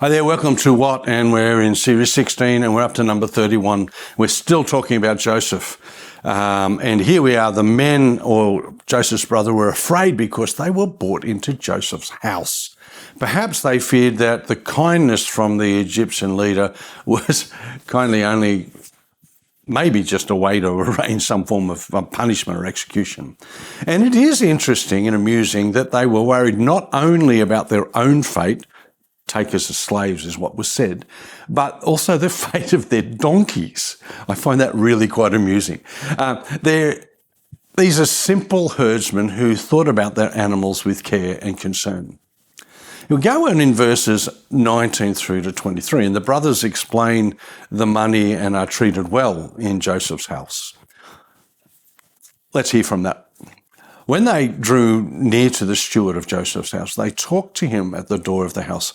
Hi there, welcome to What? And we're in series 16 and we're up to number 31. We're still talking about Joseph. And here we are, the men or Joseph's brother were afraid because they were brought into Joseph's house. Perhaps they feared that the kindness from the Egyptian leader was kindly only maybe just a way to arrange some form of punishment or execution. And it is interesting and amusing that they were worried not only about their own fate, take us as slaves is what was said, but also the fate of their donkeys. I find that really quite amusing. These are simple herdsmen who thought about their animals with care and concern. We'll go on in verses 19 through to 23, and the brothers explain the money and are treated well in Joseph's house. Let's hear from that. When they drew near to the steward of Joseph's house, they talked to him at the door of the house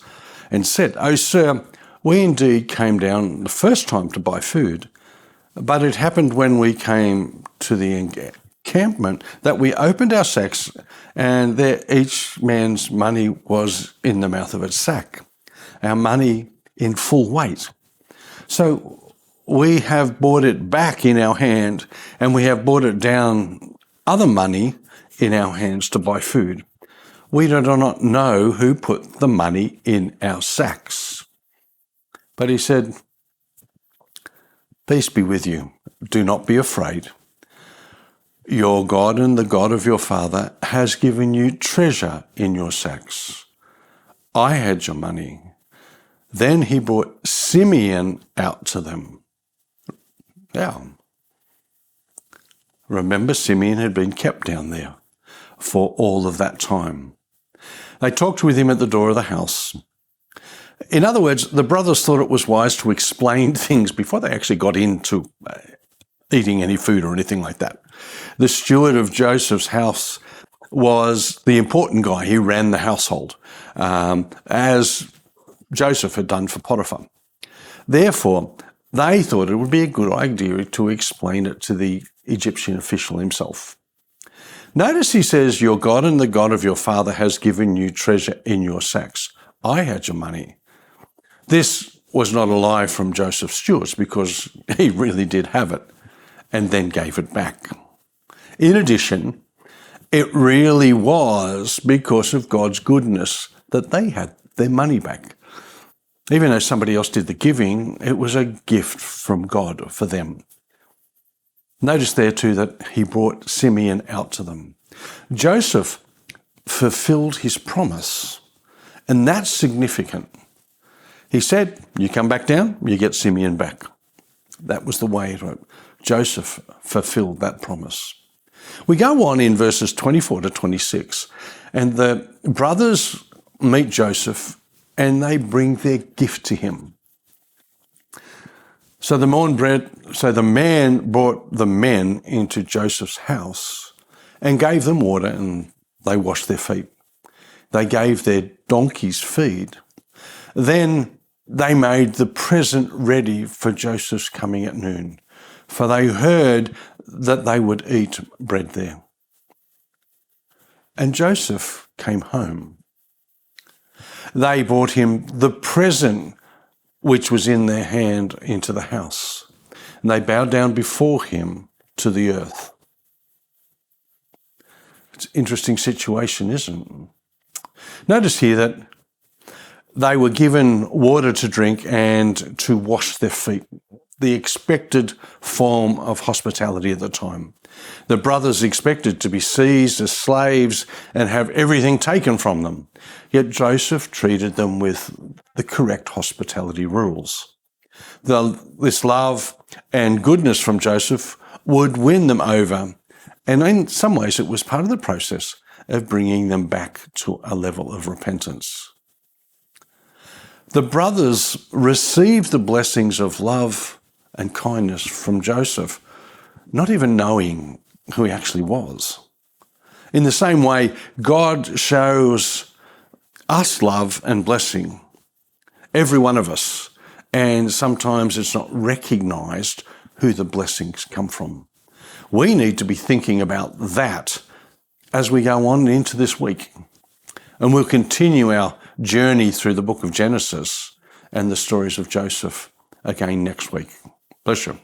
and said, "Oh, sir, we indeed came down the first time to buy food, but it happened when we came to the encampment that we opened our sacks and there each man's money was in the mouth of its sack, our money in full weight. So we have brought it back in our hand and we have brought it down other money in our hands to buy food. We do not know who put the money in our sacks." But he said, "Peace be with you. Do not be afraid. Your God and the God of your father has given you treasure in your sacks. I had your money." Then he brought Simeon out to them. Now, remember, Simeon had been kept down there for all of that time. They talked with him at the door of the house. In other words, the brothers thought it was wise to explain things before they actually got into eating any food or anything like that. The steward of Joseph's house was the important guy. He ran the household, as Joseph had done for Potiphar. Therefore, they thought it would be a good idea to explain it to the Egyptian official himself. Notice he says, "Your God and the God of your father has given you treasure in your sacks. I had your money." This was not a lie from Joseph's stewards because he really did have it and then gave it back. In addition, it really was because of God's goodness that they had their money back. Even though somebody else did the giving, it was a gift from God for them. Notice there too that he brought Simeon out to them. Joseph fulfilled his promise, and that's significant. He said, "You come back down, you get Simeon back." That was the way it went. Joseph fulfilled that promise. We go on in verses 24 to 26, and the brothers meet Joseph and they bring their gift to him. So the man brought the men into Joseph's house and gave them water and they washed their feet. They gave their donkeys feed. Then they made the present ready for Joseph's coming at noon, for they heard that they would eat bread there. And Joseph came home. They brought him the present which was in their hand into the house, and they bowed down before him to the earth. It's an interesting situation, isn't it? Notice here that they were given water to drink and to wash their feet, the expected form of hospitality at the time. The brothers expected to be seized as slaves and have everything taken from them. Yet Joseph treated them with the correct hospitality rules. This love and goodness from Joseph would win them over, and in some ways it was part of the process of bringing them back to a level of repentance. The brothers received the blessings of love and kindness from Joseph, not even knowing who he actually was. In the same way, God shows us love and blessing, every one of us, and sometimes it's not recognised who the blessings come from. We need to be thinking about that as we go on into this week. And we'll continue our journey through the book of Genesis and the stories of Joseph again next week. Bless you.